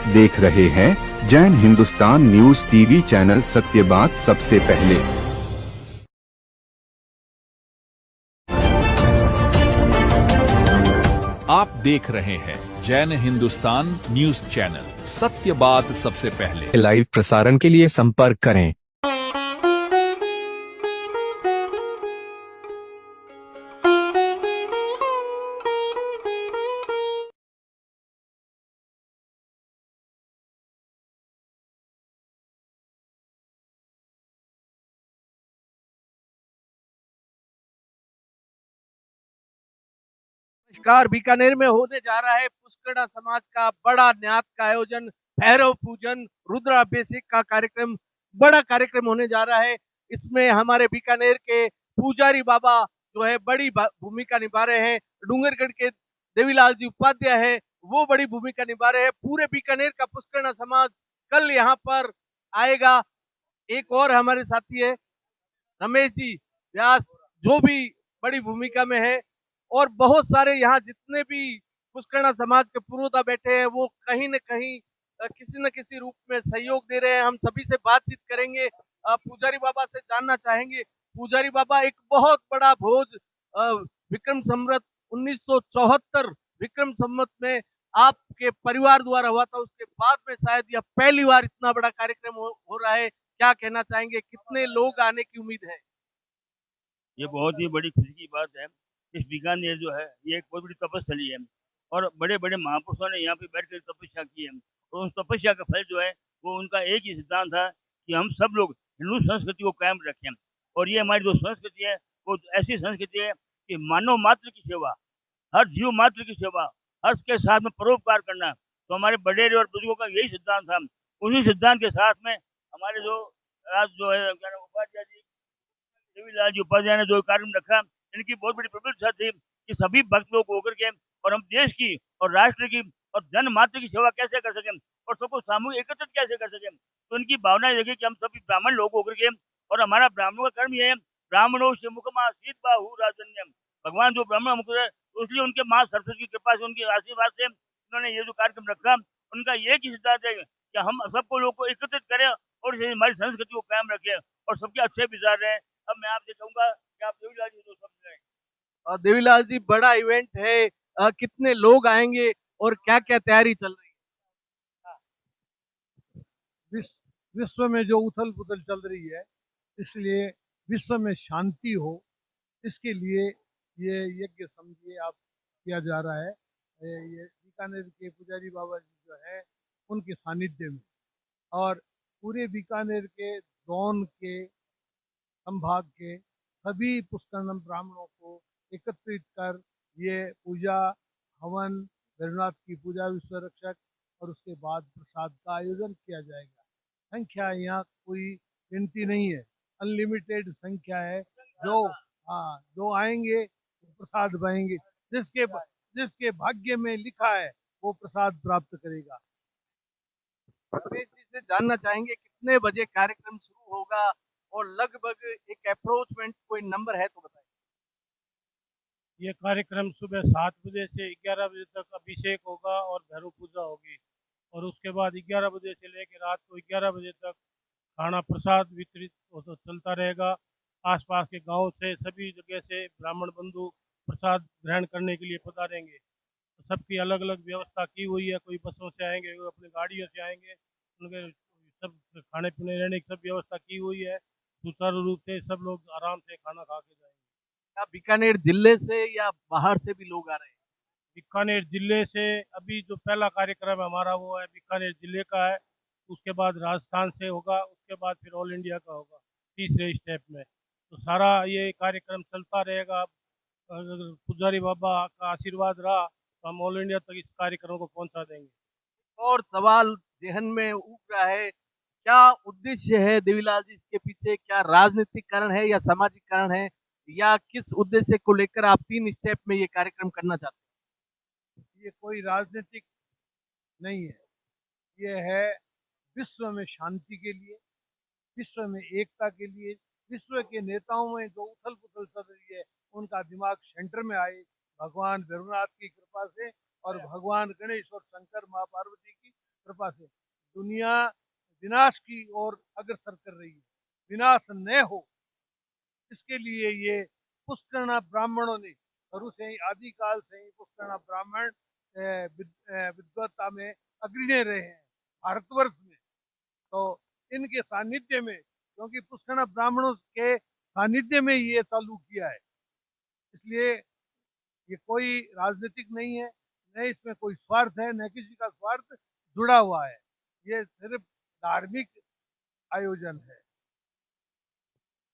देख रहे हैं Jain Hindustan news TV channel, सत्य बात सबसे पहले। आप देख रहे हैं जैन हिंदुस्तान न्यूज चैनल, सत्य बात सबसे पहले। लाइव प्रसारण के लिए संपर्क करें। नमस्कार। बीकानेर में होने जा रहा है पुष्करणा समाज का बड़ा न्यात का आयोजन, भैरव पूजन, रुद्राभिषेक का कार्यक्रम, बड़ा कार्यक्रम होने जा रहा है। इसमें हमारे बीकानेर के पुजारी बाबा जो है बड़ी भूमिका निभा रहे हैं। डूंगरगढ़ के देवीलाल जी उपाध्याय है, वो बड़ी भूमिका निभा रहे हैं। पूरे बीकानेर का पुष्करणा समाज कल यहाँ पर आएगा। एक और हमारे साथी है रमेश जी व्यास, जो भी बड़ी भूमिका में है, और बहुत सारे यहाँ जितने भी पुष्करणा समाज के पुरोधा बैठे हैं वो कहीं न कहीं किसी न किसी रूप में सहयोग दे रहे हैं। हम सभी से बातचीत करेंगे। पुजारी बाबा से जानना चाहेंगे। पुजारी बाबा, एक बहुत बड़ा भोज विक्रम संवत 1974 विक्रम संवत में आपके परिवार द्वारा हुआ था, उसके बाद में शायद यह पहली बार इतना बड़ा कार्यक्रम हो रहा है। क्या कहना चाहेंगे, कितने लोग आने की उम्मीद है? ये बहुत ही बड़ी खुशी की बात है। इस बीकानेर जो है ये एक बहुत बड़ी तपस्थली है और बड़े बड़े महापुरुषों ने यहाँ पे बैठ कर तपस्या की है, और उस तपस्या का फल जो है वो उनका एक ही सिद्धांत था कि हम सब लोग हिंदू संस्कृति को कायम रखें। और ये हमारी जो संस्कृति है वो ऐसी संस्कृति है कि मानव मात्र की सेवा, हर जीव मात्र की सेवा, हर के साथ में परोपकार करना, तो हमारे बड़ेरे और बुजुर्गों का यही सिद्धांत था। उन्हीं सिद्धांत के साथ में हमारे जो आज जो है उपाध्याय जी, देवीलाल जी उपाध्याय ने जो कार्यक्रम रखा, इनकी बहुत बड़ी प्रबलता थी कि सभी भक्त लोग होकर के और हम देश की और राष्ट्र की और जन मात्र की सेवा कैसे कर सकें और सबको सामूहिक एकत्रित कैसे कर सकें। तो इनकी भावना देखिए कि हम सभी ब्राह्मण लोग होकर के, और हमारा ब्राह्मणों का कर्म ये है, ब्राह्मणों से मुखमा सीत बाहु राजन्यम, भगवान जो ब्राह्मण मुख है, तो इसलिए उनके माँ सरस्वती की कृपा से, उनके आशीर्वाद से उन्होंने ये जो कार्यक्रम रखा, उनका ये ही सिद्धांत है कि हम सबको लोग को एकत्रित करें और हमारी संस्कृति को कायम रखें और सबके अच्छे विचार रहे। अब मैं आपसे कहूंगा कि आप देवीलाल जी को समझ रहे। देवीलाल जी, बड़ा इवेंट है, कितने लोग आएंगे और क्या क्या तैयारी चल रही है? विश्व में जो उथल पुथल चल रही है, इसलिए विश्व में शांति हो, इसके लिए ये यज्ञ समझिए आप किया जा रहा है। ये बीकानेर के पुजारी बाबा जी जो है उनके सानिध्य में, और पूरे बीकानेर के दौन के संभाग के सभी पुष्करणम ब्राह्मणों को एकत्रित कर ये पूजा, हवन, भैरवनाथ की पूजा, विश्व रक्षक और उसके बाद प्रसाद का आयोजन किया जाएगा। संख्या यहाँ कोई गिनती नहीं है, अनलिमिटेड संख्या है। जो आएंगे वो प्रसाद पाएंगे, जिसके भाग्य में लिखा है वो प्रसाद प्राप्त करेगा। रमेश जी से जानना चाहेंगे कितने बजे कार्यक्रम शुरू होगा और लगभग एक अप्रोचमेंट कोई नंबर है तो बताइए। ये कार्यक्रम सुबह 7 बजे से 11 बजे तक अभिषेक होगा और भैरव पूजा होगी, और उसके बाद 11 बजे से लेकर रात को 11 बजे तक खाना प्रसाद वितरित चलता रहेगा। आसपास के गांव से, सभी जगह से ब्राह्मण बंधु प्रसाद ग्रहण करने के लिए पधारेंगे। तो सबकी अलग अलग व्यवस्था की हुई है, कोई बसों से आएंगे, कोई अपनी गाड़ियों से आएंगे, उनके सब खाने पीने रहने की सब व्यवस्था की हुई है। सुचारू रूप से सब लोग आराम से खाना खा के जाएंगे। क्या बीकानेर जिले से या बाहर से भी लोग आ रहे हैं? बीकानेर जिले से अभी जो पहला कार्यक्रम है हमारा वो है बीकानेर जिले का है, उसके बाद राजस्थान से होगा, उसके बाद फिर ऑल इंडिया का होगा तीसरे स्टेप में। तो सारा ये कार्यक्रम चलता रहेगा। अगर पुजारी बाबा का आशीर्वाद रहा तो हम ऑल इंडिया तक इस कार्यक्रम को पहुंचा देंगे। और सवाल जहन में उठ रहा है, क्या उद्देश्य है देवीलाल जी इसके पीछे? क्या राजनीतिक कारण है या सामाजिक कारण है, या किस उद्देश्य को लेकर आप 3 स्टेप में ये कार्यक्रम करना चाहते हैं? ये कोई राजनीतिक नहीं है, ये है विश्व में शांति के लिए, विश्व में एकता के लिए, विश्व के नेताओं में जो उथल पुथल चल रही है उनका दिमाग सेंटर में आए, भगवान भैरवनाथ की कृपा से और भगवान गणेश और शंकर माँ पार्वती की कृपा से दुनिया विनाश की ओर अग्रसर कर रही है। विनाश न हो इसके लिए ये पुष्करणा ब्राह्मणों ने शुरू से ही आदिकाल से ही पुष्करणा ब्राह्मण विद्वत्ता में अग्रणी रहे हैं भारतवर्ष में। तो इनके सानिध्य में, क्योंकि पुष्करणा ब्राह्मणों के सानिध्य में ये चालू किया है, इसलिए ये कोई राजनीतिक नहीं है, न इसमें कोई स्वार्थ है, न किसी का स्वार्थ जुड़ा हुआ है। ये सिर्फ धार्मिक आयोजन है।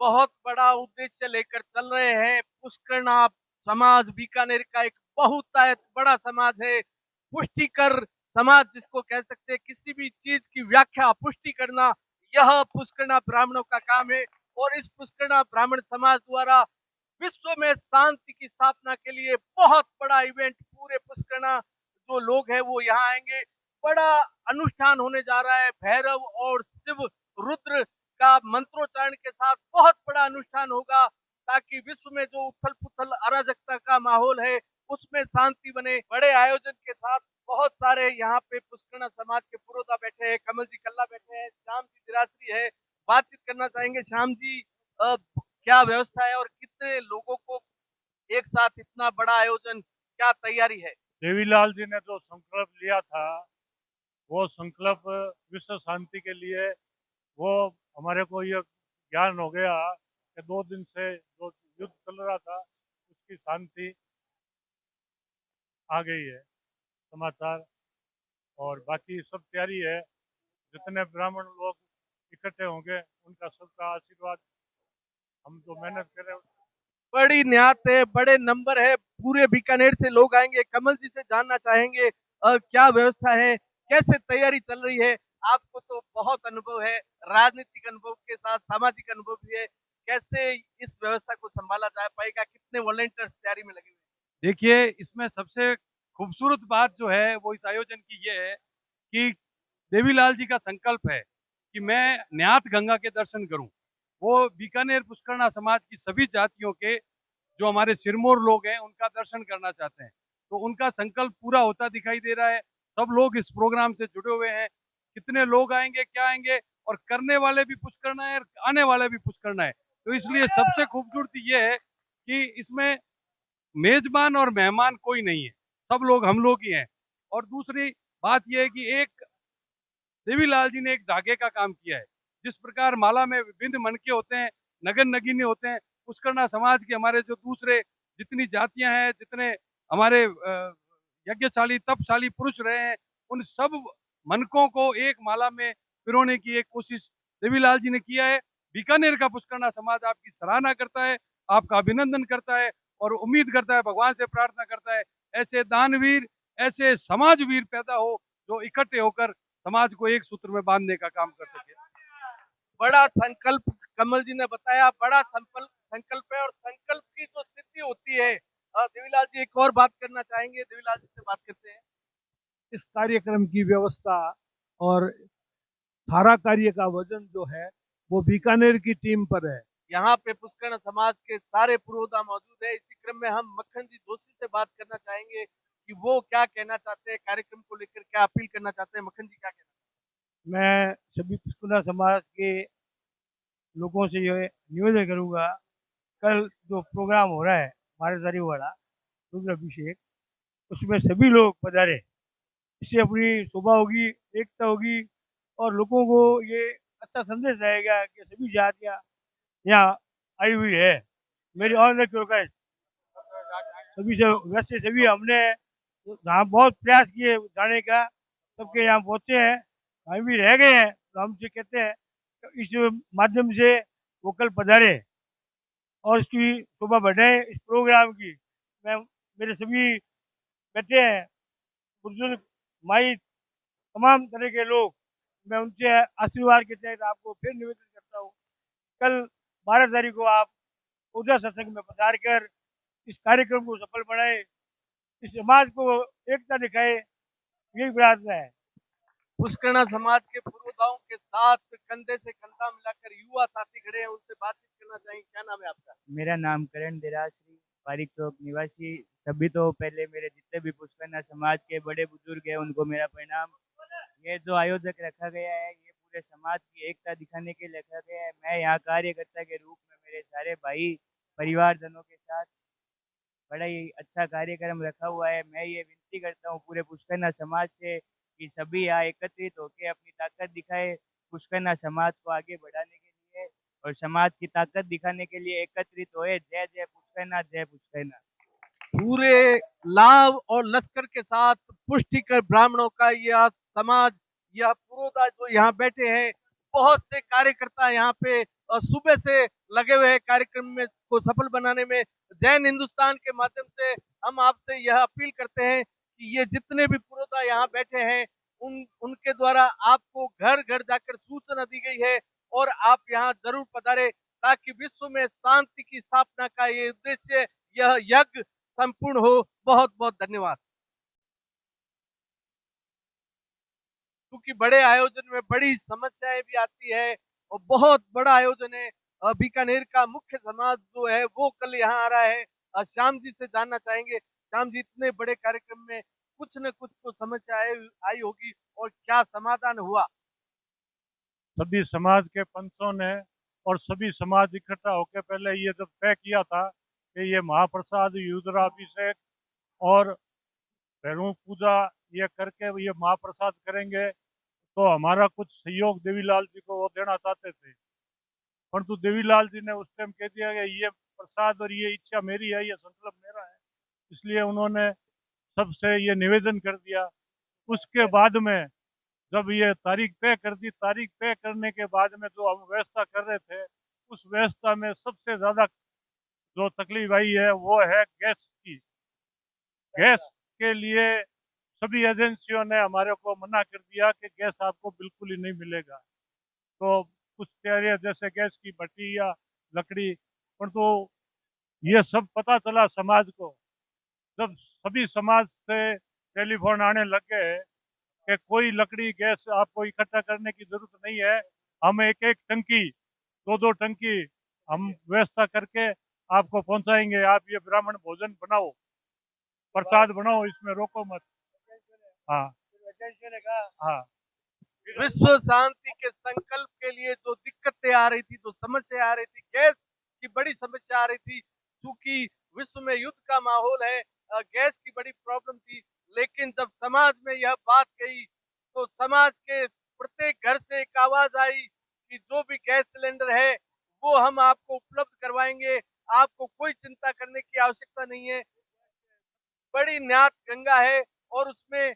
बहुत बड़ा उद्देश्य लेकर चल रहे हैं। पुष्करणा समाज बीकानेर का एक बहुत बड़ा समाज है। पुष्टिकर समाज जिसको कह सकते हैं, किसी भी चीज की व्याख्या पुष्टि करना, यह पुष्करणा ब्राह्मणों का काम है। और इस पुष्करणा ब्राह्मण समाज द्वारा विश्व में शांति की स्थापना के लिए बहुत बड़ा इवेंट, पूरे पुष्करणा जो लोग हैं वो यहाँ आएंगे। बड़ा अनुष्ठान होने जा रहा है। भैरव और शिव रुद्र का मंत्रोच्चारण के साथ बहुत बड़ा अनुष्ठान होगा, ताकि विश्व में जो उथल पुथल अराजकता का माहौल है उसमें शांति बने। बड़े आयोजन के साथ बहुत सारे यहाँ पे पुष्करणा समाज के पुरोधा बैठे हैं, कमल जी कल्ला बैठे हैं, श्याम जी दिरासरी है। बातचीत करना चाहेंगे। श्याम जी, क्या व्यवस्था है और कितने लोगों को एक साथ इतना बड़ा आयोजन, क्या तैयारी है? देवीलाल जी ने जो संकल्प लिया था वो संकल्प विश्व शांति के लिए, वो हमारे को ये ज्ञान हो गया कि 2 दिन से जो युद्ध चल रहा था उसकी शांति आ गई है समाचार। और बाकी सब तैयारी है। जितने ब्राह्मण लोग इकट्ठे होंगे उनका सबका आशीर्वाद, हम जो मेहनत करें। बड़ी न्यात है, बड़े नंबर है, पूरे बीकानेर से लोग आएंगे। कमल जी से जानना चाहेंगे क्या व्यवस्था है, कैसे तैयारी चल रही है? आपको तो बहुत अनुभव है, राजनीतिक अनुभव के साथ सामाजिक अनुभव भी है। कैसे इस व्यवस्था को संभाला जा पाएगा? कितने वॉलंटियर्स तैयारी में लगे हुए हैं? देखिए, इसमें सबसे खूबसूरत बात जो है वो इस आयोजन की ये है कि देवीलाल जी का संकल्प है कि मैं न्यात गंगा के दर्शन करूं। वो बीकानेर पुष्करणा समाज की सभी जातियों के जो हमारे सिरमौर लोग हैं उनका दर्शन करना चाहते हैं। तो उनका संकल्प पूरा होता दिखाई दे रहा है। सब लोग इस प्रोग्राम से जुड़े हुए हैं। कितने लोग आएंगे, क्या आएंगे, और करने वाले भी कुछ करना है और आने वाले भी कुछ करना है। तो इसलिए सबसे खूबसूरती ये है कि इसमें मेजबान और मेहमान कोई नहीं है, सब लोग हम लोग ही हैं। और दूसरी बात यह है कि एक देवीलाल जी ने एक धागे का काम किया है। जिस प्रकार माला में विभिन्न मनके होते हैं, नगन नगीने होते हैं, पुष्करणा समाज के हमारे जो दूसरे जितनी जातियां हैं, जितने हमारे यज्ञशाली तपशाली पुरुष रहे हैं, उन सब मनकों को एक माला में पिरोने की एक कोशिश देवीलाल जी ने किया है। बीकानेर का पुष्करणा समाज आपकी सराहना करता है, आपका अभिनंदन करता है और उम्मीद करता है, भगवान से प्रार्थना करता है, ऐसे दानवीर, ऐसे समाजवीर पैदा हो जो इकट्ठे होकर समाज को एक सूत्र में बांधने का काम कर सके। बड़ा संकल्प कमल जी ने बताया, बड़ा संकल्प है और संकल्प की जो सिद्धि होती है। देवीलाल जी एक और बात करना चाहेंगे, देवीलाल जी से बात करते हैं। इस कार्यक्रम की व्यवस्था और सारा कार्य का वजन जो है वो बीकानेर की टीम पर है। यहाँ पे पुष्करणा समाज के सारे पुरोधा मौजूद है। इसी क्रम में हम मक्खन जी जोशी से बात करना चाहेंगे कि वो क्या कहना चाहते हैं, कार्यक्रम को लेकर क्या अपील करना चाहते हैं। मक्खन जी, क्या कहना? मैं सभी पुष्करणा समाज के लोगों से ये निवेदन करूंगा, कल जो प्रोग्राम हो रहा है महाराजारी वाला रुद्राभिषेक, उसमें सभी लोग पधारे। इससे अपनी शोभा होगी, एकता होगी और लोगों को ये अच्छा संदेश रहेगा कि सभी जातियाँ यहाँ आई हुई है। मेरी और रिक्वेस्ट सभी से, वैसे सभी हमने यहाँ बहुत प्रयास किए जाने का, सबके यहाँ पहुँचे हैं, हम भी रह गए हैं, तो हमसे कहते हैं इस माध्यम से वो कल पधारे और इसकी शोभा बढ़ाए इस प्रोग्राम की। मैं मेरे सभी बैठे हैं बुजुर्ग माई तमाम तरह के लोग, मैं उनसे आशीर्वाद के तहत आपको फिर निवेदन करता हूँ, कल 12 तारीख को आप ऊर्जा सत्संग में पधार कर इस कार्यक्रम को सफल बनाए, इस समाज को एकता दिखाए, यही प्रार्थना है। पुष्करणा समाज के पुरोधाओं के साथ कंधे से कंधा मिलाकर युवा साथी खड़े हैं, उनसे बातचीत करना चाहेंगे। क्या नाम है आपका? मेरा नाम करण दिरासरी, पारिक चौक निवासी। सभी तो पहले मेरे जितने भी पुष्करणा समाज के बड़े बुजुर्ग हैं उनको मेरा प्रणाम। ये जो आयोजक रखा गया है ये पूरे समाज की एकता दिखाने के लिए रखा गया है। मैं यहाँ कार्यकर्ता के रूप में मेरे सारे भाई परिवारजनों के साथ बड़ा ही अच्छा कार्यक्रम रखा हुआ है। मैं ये विनती करता हूँ पूरे पुष्करना समाज से कि सभी यहाँ एकत्रित होकर अपनी ताकत दिखाए पुष्करना समाज को आगे बढ़ाने के लिए और समाज की ताकत दिखाने के लिए एकत्रित होए। जय जय पुष्करना, जय पुष्करना। पूरे लाभ और लश्कर के साथ पुष्टिकर ब्राह्मणों का यह समाज, यह पुरोधा जो यहाँ बैठे हैं, बहुत से कार्यकर्ता यहाँ पे सुबह से लगे हुए हैं कार्यक्रम में को सफल बनाने में। जैन हिंदुस्तान के माध्यम से हम आपसे यह अपील करते हैं कि ये जितने भी पुरोधा यहाँ बैठे हैं उनके द्वारा आपको घर घर जाकर सूचना दी गई है और आप यहाँ जरूर पधारे ताकि विश्व में शांति की स्थापना का ये उद्देश्य, यह यज्ञ संपूर्ण हो। बहुत बहुत धन्यवाद। क्योंकि बड़े आयोजन में बड़ी समस्याएं भी आती है और बहुत बड़ा आयोजन है। बीकानेर का मुख्य समाज जो है वो कल यहाँ आ रहा है। श्याम जी से जानना चाहेंगे, श्याम जी इतने बड़े कार्यक्रम में कुछ न कुछ तो समस्या आई होगी और क्या समाधान हुआ? सभी समाज के पंचों ने और सभी समाज इकट्ठा होकर पहले ये जब तय किया था कि ये महाप्रसाद, रुद्राभिषेक और भैरव पूजा ये करके ये महाप्रसाद करेंगे, तो हमारा कुछ सहयोग देवीलाल जी को वो देना चाहते थे, परंतु देवीलाल जी ने उस टाइम कह दिया कि ये प्रसाद और ये इच्छा मेरी है, ये संकल्प मेरा है, इसलिए उन्होंने सबसे ये निवेदन कर दिया। उसके बाद में जब ये तारीख तय कर दी, तारीख तय करने के बाद में जो हम व्यवस्था कर रहे थे, उस व्यवस्था में सबसे ज़्यादा जो तकलीफ आई है वो है गैस की। गैस के लिए सभी एजेंसियों ने हमारे को मना कर दिया कि गैस आपको बिल्कुल ही नहीं मिलेगा। तो कुछ तैयारियां जैसे गैस की भट्टी या लकड़ी, परंतु ये सब पता चला समाज को जब सभी समाज से टेलीफोन आने लग गए कि कोई लकड़ी गैस आपको इकट्ठा करने की जरूरत नहीं है, हम एक एक टंकी, दो टंकी हम व्यवस्था करके आपको पहुंचाएंगे। आप ये ब्राह्मण भोजन बनाओ, प्रसाद बनाओ, इसमें रोको मत। हाँ हाँ, विश्व शांति के संकल्प के लिए जो दिक्कतें आ रही थी, जो समस्या आ रही थी, गैस की बड़ी समस्या आ रही थी, क्योंकि विश्व में युद्ध का माहौल है, गैस की बड़ी प्रॉब्लम थी। लेकिन जब समाज में यह बात कही तो समाज के प्रत्येक घर से एक आवाज आई कि जो भी गैस सिलेंडर है वो हम आपको उपलब्ध करवाएंगे, आपको कोई चिंता करने की आवश्यकता नहीं है। बड़ी न्यात गंगा है और उसमें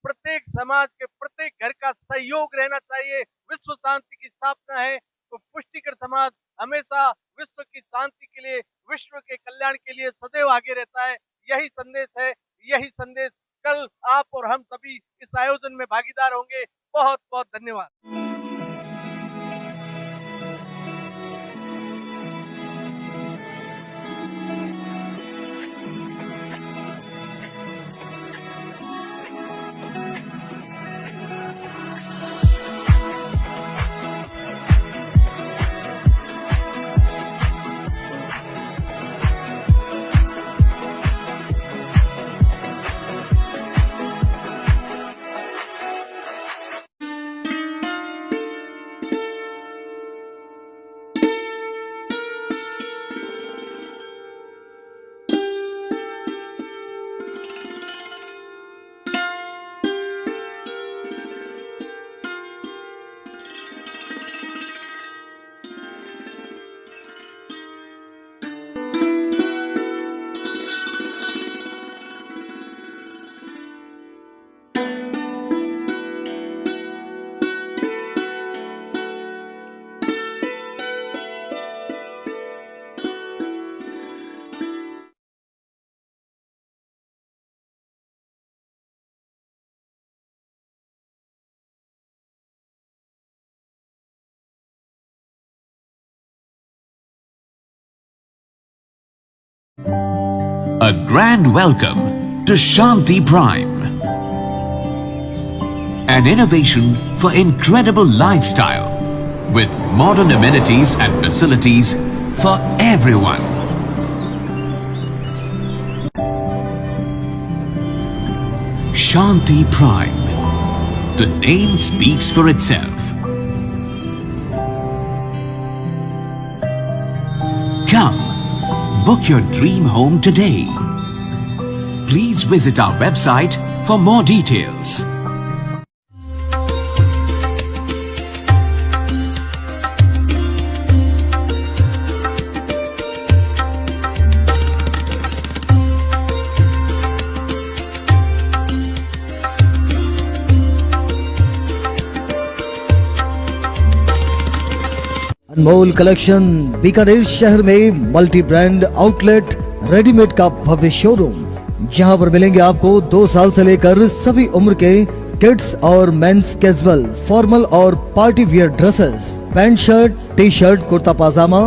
प्रत्येक समाज के प्रत्येक घर का सहयोग रहना चाहिए। विश्व शांति की स्थापना है तो पुष्टिकर समाज हमेशा विश्व की शांति के लिए, विश्व के कल्याण के लिए सदैव आगे रहता है। यही संदेश है, यही संदेश कल आप और हम सभी इस आयोजन में भागीदार होंगे। बहुत बहुत धन्यवाद। A grand welcome to Shanti Prime, an innovation for incredible lifestyle with modern amenities and facilities for everyone. Shanti Prime, The name speaks for itself. Come, book your dream home today. Please visit our website for more details. Anmol collection Bikaner शहर में multi brand outlet readymade का भव्य showroom, जहां पर मिलेंगे आपको 2 साल से लेकर सभी उम्र के किड्स और मेंस कैजुअल, फॉर्मल और party wear dresses, pant shirt, T shirt, kurta pyjama,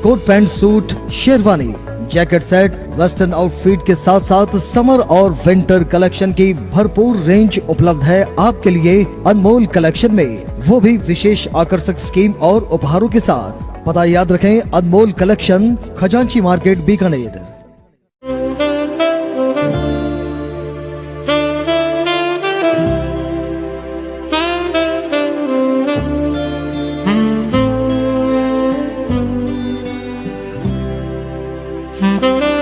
coat pant suit, sherwani, jacket set, western outfit के साथ साथ समर और विंटर कलेक्शन की भरपूर रेंज उपलब्ध है आपके लिए अनमोल कलेक्शन में, वो भी विशेष आकर्षक स्कीम और उपहारों के साथ। पता याद रखें, Anmol collection, Khazanchi market, Bikaner. Thank you.